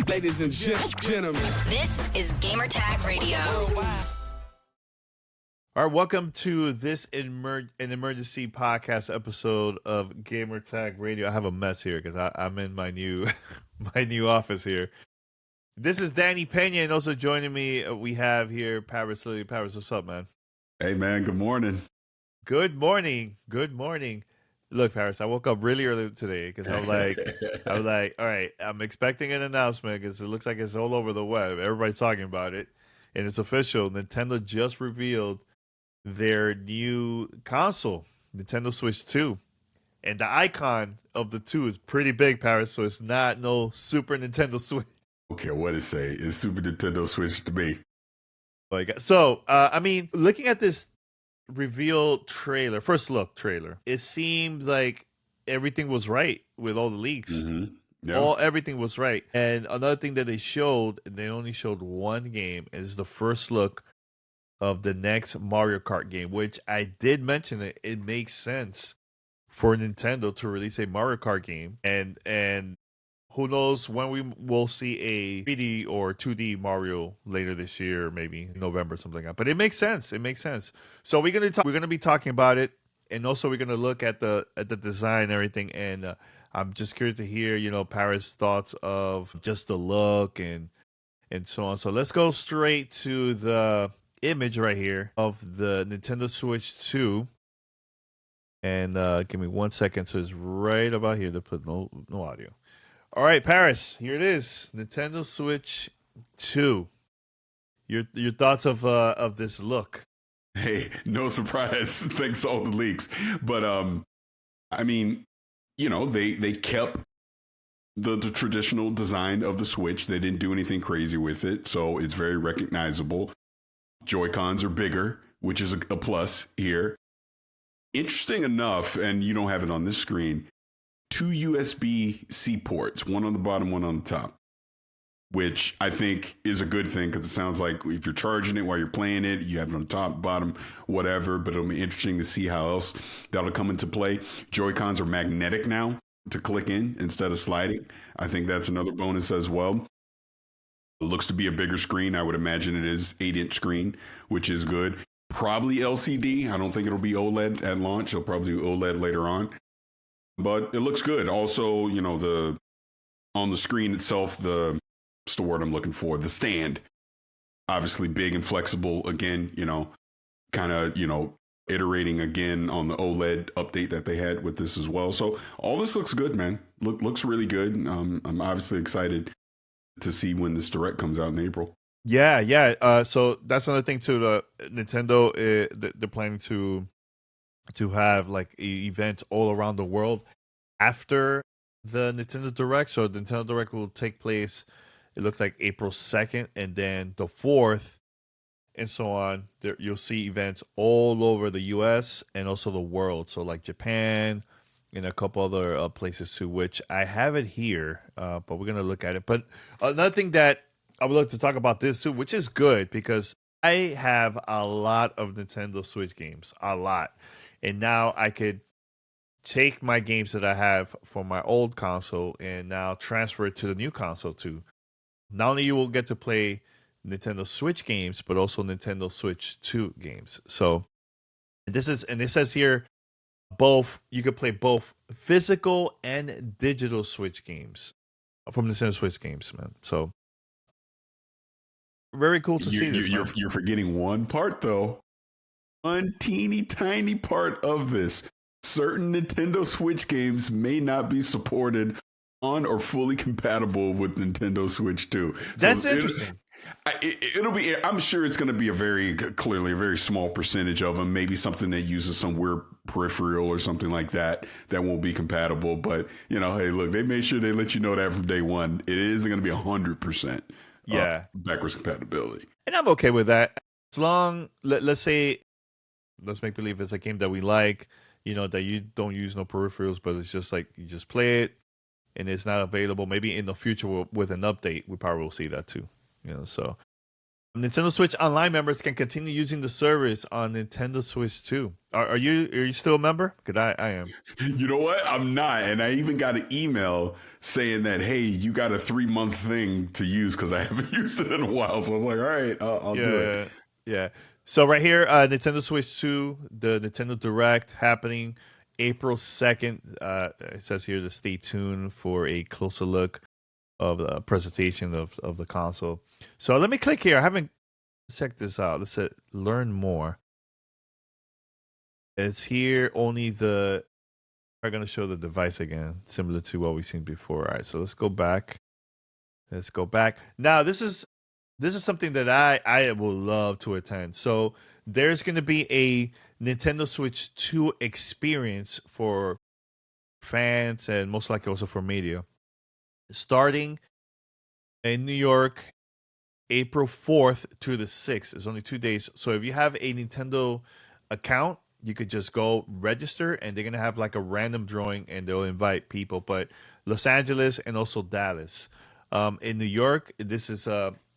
Ladies and gentlemen, This is Gamertag Radio. All right, welcome to this an emergency podcast episode of Gamer Tag Radio. I have a mess here because I'm in my new my new office here. This is Danny Pena, and also joining me, we have here Parris. Parris, what's up, man? Hey, man. Good morning. Good morning. Good morning. Look, Parris, I woke up really early today because I was like, all right, I'm expecting an announcement because it looks like it's all over the web. Everybody's talking about it, and it's official. Nintendo just revealed their new console, Nintendo Switch 2. And the icon of the 2 is pretty big, Parris, so it's not no Super Nintendo Switch. I don't care what it say. It's Super Nintendo Switch to me. So, I mean, looking at this reveal trailer, first look trailer, it seemed like everything was right with all the leaks. Mm-hmm. Yeah. Everything was right. And another thing that they showed, and they only showed one game, is the first look of the next Mario Kart game, which I did mention it makes sense for Nintendo to release a Mario Kart game, and who knows when we will see a 3D or 2D Mario later this year, maybe in November, something like that. But it makes sense. It makes sense. So we're gonna be talking about it, and also we're gonna look at the design and everything. And I'm just curious to hear, Parris' thoughts of just the look and so on. So let's go straight to the image right here of the Nintendo Switch 2. And give me 1 second. So it's right about here to put no audio. All right, Parris, here it is. Nintendo Switch 2. Your thoughts of this look? Hey, no surprise. Thanks to all the leaks. But I mean, they kept the traditional design of the Switch. They didn't do anything crazy with it, so it's very recognizable. Joy-Cons are bigger, which is a plus here. Interesting enough, and you don't have it on this screen, 2 USB-C ports, one on the bottom, one on the top, which I think is a good thing because it sounds like if you're charging it while you're playing it, you have it on top, bottom, whatever, but it'll be interesting to see how else that'll come into play. Joy-Cons are magnetic now to click in instead of sliding. I think that's another bonus as well. It looks to be a bigger screen. I would imagine it is 8-inch screen, which is good. Probably LCD. I don't think it'll be OLED at launch. It'll probably do OLED later on. But it looks good. Also, on the screen itself, what's the word I'm looking for? The stand. Obviously big and flexible again, kind of, iterating again on the OLED update that they had with this as well. So all this looks good, man. Looks really good. I'm obviously excited to see when this Direct comes out in April. Yeah. So that's another thing too. The Nintendo, they're planning to have like events all around the world after the Nintendo Direct. So the Nintendo Direct will take place, it looks like April 2nd, and then the 4th, and so on. You'll see events all over the US and also the world. So like Japan and a couple other places too, which I have it here, but we're going to look at it. But another thing that I would like to talk about this too, which is good because I have a lot of Nintendo Switch games, a lot. And now I could take my games that I have from my old console and now transfer it to the new console too. Not only you will get to play Nintendo Switch games, but also Nintendo Switch 2 games. So it says here you could play both physical and digital Switch games from Nintendo Switch games, man. So very cool to see this. You're forgetting one part though. One teeny tiny part of this. Certain Nintendo Switch games may not be supported on or fully compatible with Nintendo Switch 2. That's interesting. It'll be. I'm sure it's going to be a very small percentage of them. Maybe something that uses some weird peripheral or something like that won't be compatible. But hey, look, they made sure they let you know that from day one. It isn't going to be 100%. Backwards compatibility, and I'm okay with that. As long, let's make believe it's a game that we like. That you don't use no peripherals, but it's just like you just play it, and it's not available. Maybe in the future with an update, we probably will see that too. So Nintendo Switch Online members can continue using the service on Nintendo Switch 2. Are you still a member? Because I am. You know what? I'm not. And I even got an email saying that, hey, you got a 3-month thing to use because I haven't used it in a while. So I was like, all right, I'll do it. Yeah. So right here, Nintendo Switch 2, the Nintendo Direct happening April 2nd. It says here to stay tuned for a closer look of the presentation of the console. So let me click here. I haven't checked this out. Let's say learn more. It's here. Only the are going to show the device again, similar to what we've seen before. All right, so let's go back. Now this is something that I will love to attend. So there's going to be a Nintendo Switch 2 experience for fans and most likely also for media, starting in New York, April 4th to the 6th. It's only 2 days. So if you have a Nintendo account, you could just go register, and they're going to have like a random drawing, and they'll invite people. But Los Angeles and also Dallas. In New York, this is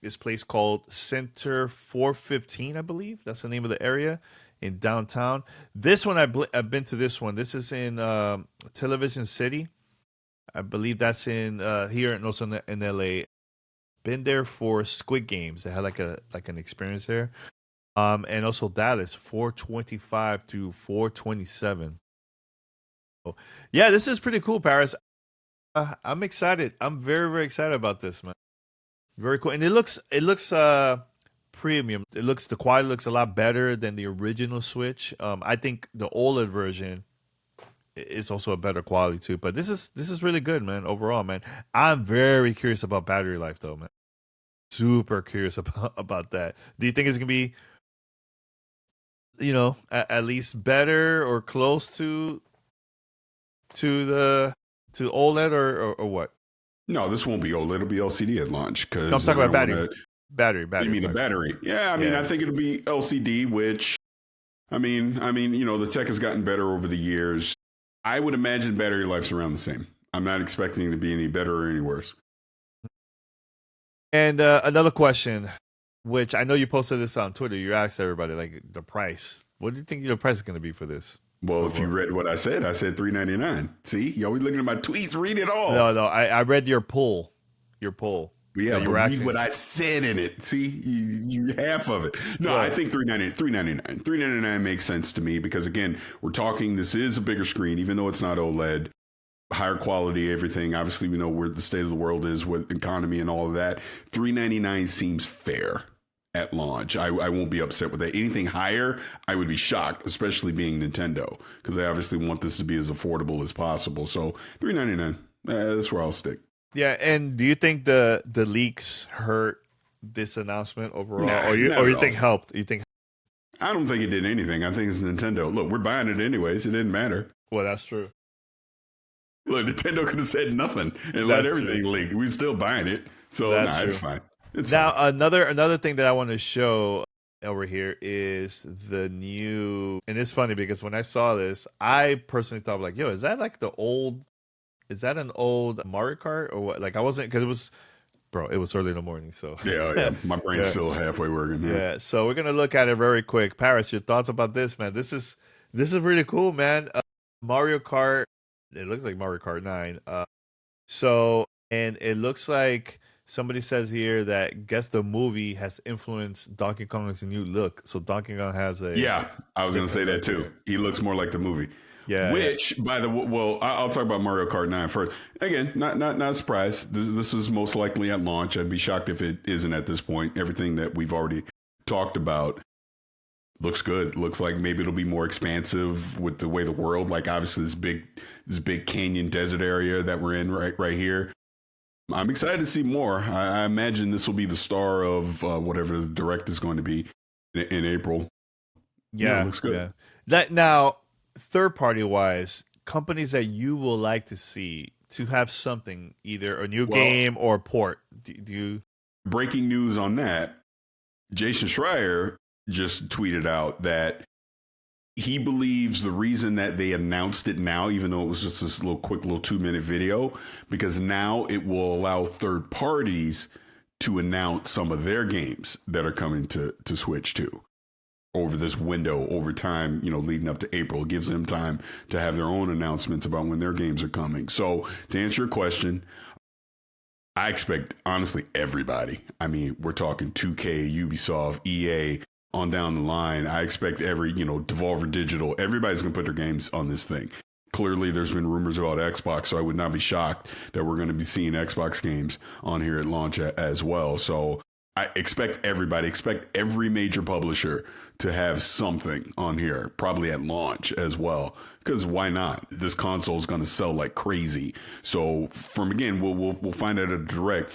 this place called Center 415, I believe. That's the name of the area in downtown. This one, I've been to this one. This is in Television City. I believe that's in here and also in LA. Been there for Squid Games. They had like an experience there. And also Dallas, 425 to 427. So, yeah, this is pretty cool, Parris. I'm excited. I'm very, very excited about this, man. Very cool. And it looks premium. The quality looks a lot better than the original Switch. I think the OLED version is also a better quality too. But this is really good, man. Overall, man. I'm very curious about battery life, though, man. Super curious about that. Do you think it's gonna be, at least better or close to OLED or what? No, this won't be OLED. It'll be LCD at launch. Because I'm talking about battery. You mean the battery? Yeah, I mean, I think it'll be LCD. Which, I mean, the tech has gotten better over the years. I would imagine battery life's around the same. I'm not expecting it to be any better or any worse. And another question, which I know you posted this on Twitter. You asked everybody, like, the price. What do you think the price is going to be for this? Well, if you read what I said $399. See, you always looking at my tweets. Read it all. No, I read your poll. Yeah, but read what I said in it. See, you half of it. No, I think $399. $399 makes sense to me because, again, we're talking. This is a bigger screen, even though it's not OLED. Higher quality, everything. Obviously, we know where the state of the world is with economy and all of that. $399 seems fair at launch. I won't be upset with that. Anything higher, I would be shocked, especially being Nintendo, because they obviously want this to be as affordable as possible. So $399, that's where I'll stick. Yeah, and do you think the leaks hurt this announcement overall, or you think helped? You think? I don't think it did anything. I think it's Nintendo. Look, we're buying it anyways. It didn't matter. Well, that's true. Look, Nintendo could have said nothing and let everything leak. We're still buying it. So it's fine. It's now fine. Another thing that I want to show over here is the new, and it's funny because when I saw this, I personally thought like, yo, is that an old Mario Kart or what? Like I wasn't, because it was early in the morning. So yeah. My brain's still halfway working. Yeah. So we're going to look at it very quick. Parris, your thoughts about this, man? This is really cool, man. Mario Kart. It looks like Mario Kart 9. And it looks like somebody says here that guess the movie has influenced Donkey Kong's new look. So Donkey Kong has a... Yeah, I was going to say that too. He looks more like the movie. Yeah. Which, by the way, well, I'll talk about Mario Kart 9 first. Again, not surprised. This is most likely at launch. I'd be shocked if it isn't at this point. Everything that we've already talked about looks good. Looks like maybe it'll be more expansive with the way the world, like obviously this big canyon desert area that we're in right here. I'm excited to see more. I imagine this will be the star of whatever the direct is going to be in April. Yeah, looks good. Yeah. That now, third party wise, companies that you will like to see to have something, either a new game or a port. Do you? Breaking news on that. Jason Schreier just tweeted out that he believes the reason that they announced it now, even though it was just this quick 2-minute video, because now it will allow third parties to announce some of their games that are coming to Switch 2 over this window over time, leading up to April. It gives them time to have their own announcements about when their games are coming. So to answer your question, I expect, honestly, everybody. I mean, we're talking 2K, Ubisoft, EA, on down the line. I expect every, Devolver Digital, everybody's going to put their games on this thing. Clearly, there's been rumors about Xbox, so I would not be shocked that we're going to be seeing Xbox games on here at launch as well. So I expect every major publisher to have something on here, probably at launch as well. Because why not? This console is going to sell like crazy. So we'll find out at a direct.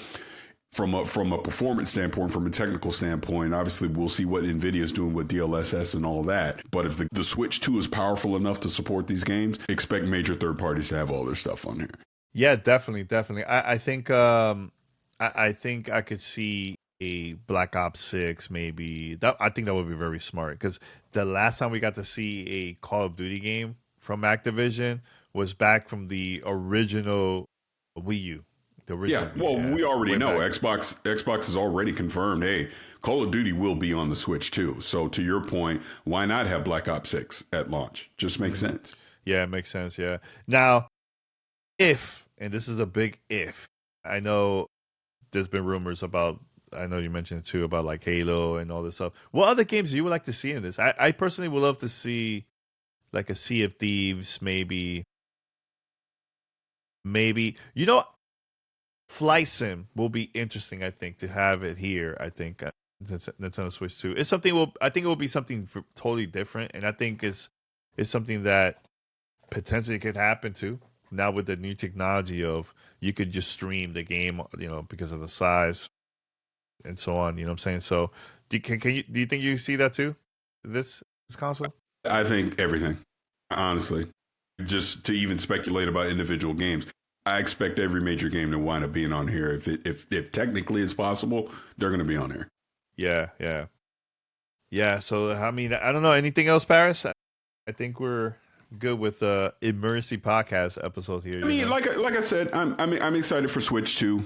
From a performance standpoint, from a technical standpoint, obviously we'll see what NVIDIA is doing with DLSS and all of that. But if the Switch 2 is powerful enough to support these games, expect major third parties to have all their stuff on here. Yeah, definitely. I think I think I could see a Black Ops 6 maybe. I think that would be very smart, because the last time we got to see a Call of Duty game from Activision was back from the original Wii U. We already know Xbox has already confirmed, hey, Call of Duty will be on the Switch too. So to your point, why not have Black Ops 6 at launch? Just makes sense. Yeah, it makes sense. Yeah. Now, and this is a big if, I know there's been rumors about, I know you mentioned too, about like Halo and all this stuff. What other games do you would like to see in this? I personally would love to see like a Sea of Thieves, maybe. Flight Sim will be interesting, I think, to have it here. I think Nintendo Switch 2. It's something. I think it will be something totally different, and I think it's something that potentially could happen too. Now with the new technology of you could just stream the game, because of the size and so on. You know what I'm saying? So do you think you see that too? This console? I think everything. Honestly, just to even speculate about individual games. I expect every major game to wind up being on here. If technically it's possible, they're going to be on here. Yeah. So I mean, I don't know. Anything else, Parris? I think we're good with the Immersive Podcast episode here. I mean, like I said, I'm excited for Switch 2.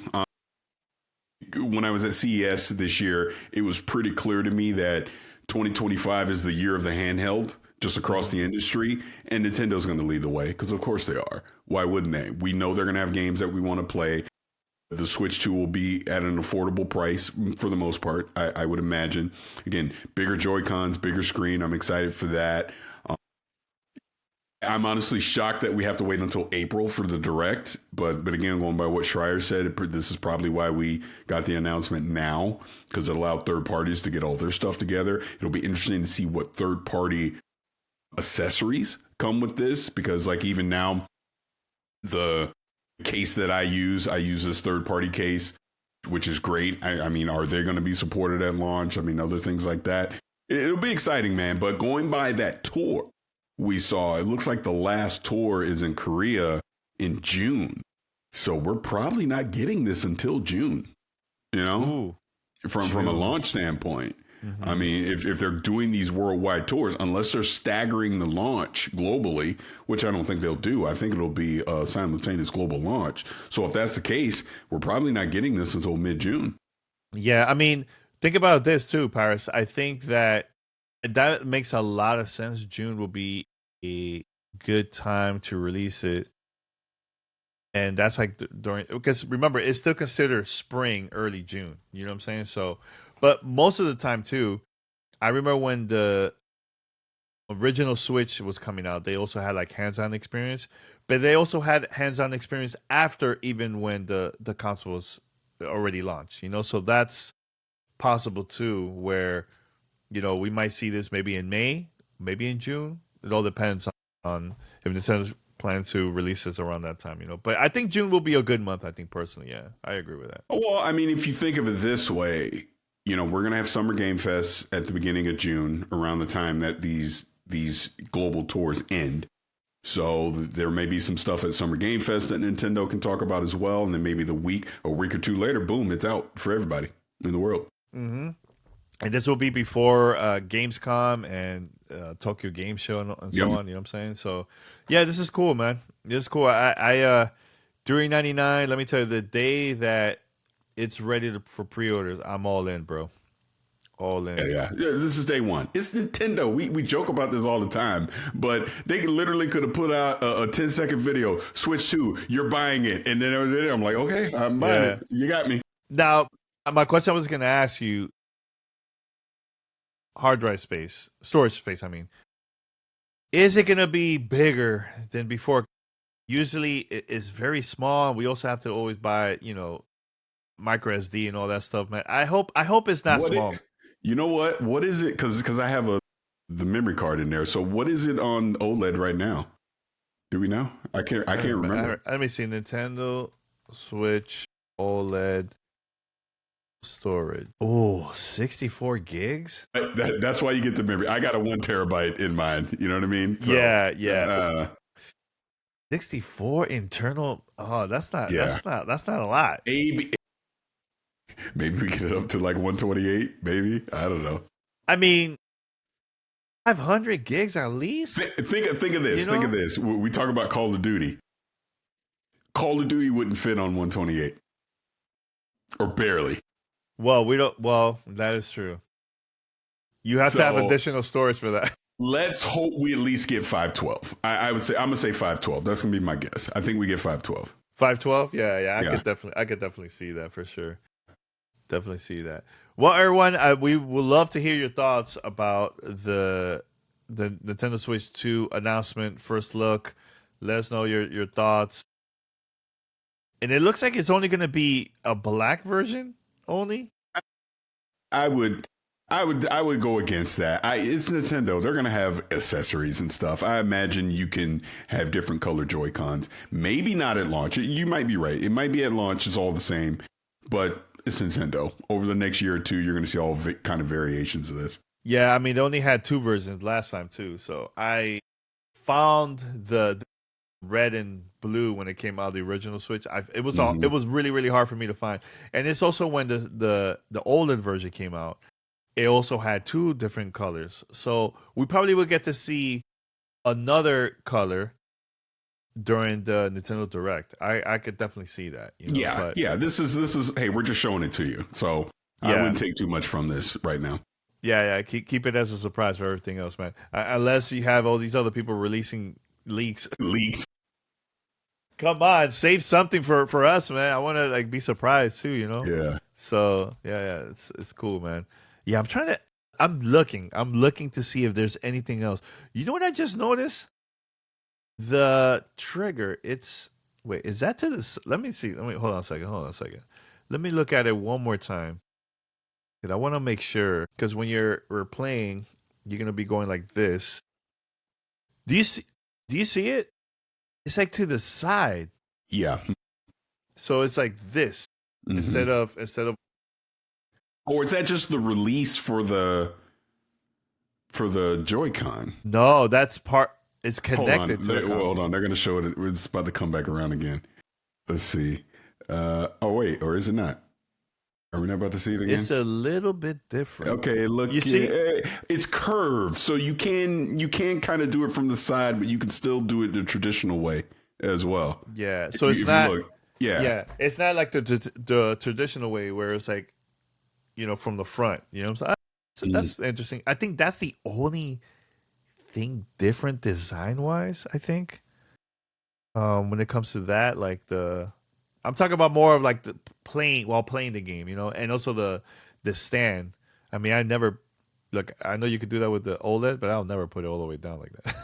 When I was at CES this year, it was pretty clear to me that 2025 is the year of the handheld. Just across the industry, and Nintendo's going to lead the way, because of course they are. Why wouldn't they? We know they're going to have games that we want to play. The Switch 2 will be at an affordable price for the most part, I would imagine. Again, bigger Joy-Cons, bigger screen. I'm excited for that. I'm honestly shocked that we have to wait until April for the Direct. But again, going by what Schreier said, this is probably why we got the announcement now, because it allowed third parties to get all their stuff together. It'll be interesting to see what third party accessories come with this, because like even now the case that I use this third party case, which is great. I mean, are they going to be supported at launch? I mean, other things like that. It'll be exciting, man. But going by that tour we saw, it looks like the last tour is in Korea in June, so we're probably not getting this until June, from a launch standpoint. Mm-hmm. I mean, if they're doing these worldwide tours, unless they're staggering the launch globally, which I don't think they'll do, I think it'll be a simultaneous global launch. So if that's the case, we're probably not getting this until mid-June. Yeah, I mean, think about this too, Parris. I think that makes a lot of sense. June will be a good time to release it. And that's like because remember, it's still considered spring, early June. You know what I'm saying? So, but most of the time too, I remember when the original Switch was coming out, they also had like hands-on experience, but they also had hands-on experience after even when the console was already launched, so that's possible too, where, we might see this maybe in May, maybe in June. It all depends on if Nintendo's plan to release this around that time, but I think June will be a good month. I think personally. Yeah, I agree with that. Well, I mean, if you think of it this way, we're going to have Summer Game Fest at the beginning of June, around the time that these global tours end. So there may be some stuff at Summer Game Fest that Nintendo can talk about as well. And then maybe a week or two later, boom, it's out for everybody in the world. Mm-hmm. And this will be before Gamescom and Tokyo Game Show and so on. You know what I'm saying? So, yeah, this is cool, man. This is cool. I during '99, let me tell you, the day that it's ready for pre-orders, I'm all in, bro. All in. Yeah. This is day one. It's Nintendo. We joke about this all the time, but they literally could have put out a 10-second video. Switch 2, you're buying it, and then I'm like, okay, I'm buying it. You got me. Now, my question I was going to ask you: hard drive space, storage space. I mean, is it going to be bigger than before? Usually, it's very small. We also have to always buy, micro SD and all that stuff, man. I hope it's not small. You know what? What is it? Because I have the memory card in there. So what is it on OLED right now? Do we know? I can't remember. Let me see. Nintendo Switch OLED storage. Oh, 64 gigs? That's why you get the memory. I got a 1 terabyte in mine. You know what I mean? So, yeah. 64 internal. Oh, that's not a lot. Maybe we get it up to like 128. Maybe, I don't know. I mean, 500 gigs at least. Think of this. Think of this. We talk about Call of Duty. Call of Duty wouldn't fit on 128, or barely. Well, we don't. Well, that is true. You have to have additional storage for that. Let's hope we at least get 512. I would say I'm gonna say 512. That's gonna be my guess. I think we get 512. 512? Yeah. I could definitely see that for sure. Definitely see that. Well, everyone, we would love to hear your thoughts about the Nintendo Switch 2 announcement, first look. Let us know your thoughts. And it looks like it's only going to be a black version only. I would go against that. It's Nintendo. They're going to have accessories and stuff. I imagine you can have different color Joy-Cons. Maybe not at launch. You might be right. It might be at launch. It's all the same. But it's Nintendo. Over the next year or two, you're going to see all kind of variations of this. Yeah, I mean, they only had 2 versions last time, too. So I found the red and blue when it came out, the original Switch. It was really, really hard for me to find. And it's also when the OLED version came out, it also had 2 different colors. So we probably will get to see another color during the Nintendo Direct. I could definitely see that. Yeah. This is. Hey, we're just showing it to you, so I wouldn't take too much from this right now. Yeah. Keep it as a surprise for everything else, man. Unless you have all these other people releasing leaks. Come on, save something for us, man. I want to be surprised too. Yeah. So yeah, it's cool, man. Yeah, I'm looking to see if there's anything else. You know what I just noticed? The trigger, is that to the, let me see. Hold on a second. Let me look at it one more time. Because I want to make sure, because when we're playing, you're going to be going like this. Do you see it? It's like to the side. Yeah. So it's like this instead of. Or is that just the release for the Joy-Con? No, that's part. It's connected to the console. Hold on. They're going to show it. It's about to come back around again. Let's see. Wait. Or is it not? Are we not about to see it again? It's a little bit different. Okay, look. You see? It's curved. So you can kind of do it from the side, but you can still do it the traditional way as well. Yeah. So it's not. Yeah. It's not like the traditional way where it's like, from the front. You know what I'm saying? So that's interesting. I think that's the only thing different design wise, I think. When it comes to that, I'm talking about more of like the playing while playing the game, and also the stand. I mean, I know you could do that with the OLED, but I'll never put it all the way down like that.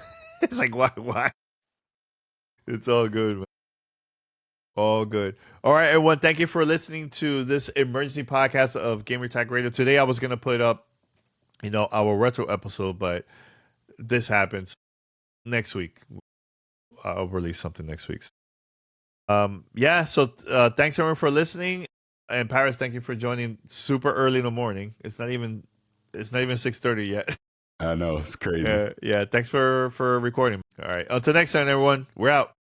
It's like, why? It's all good, man. All good. All right, everyone. Thank you for listening to this emergency podcast of Gamer Tag Radio. Today I was going to put up, our retro episode, but this happens next week. I'll release something next week. So thanks everyone for listening. And Parris, thank you for joining super early in the morning. It's not even 6:30 yet. I know, it's crazy. Yeah, thanks for recording. All right. Until next time, everyone. We're out.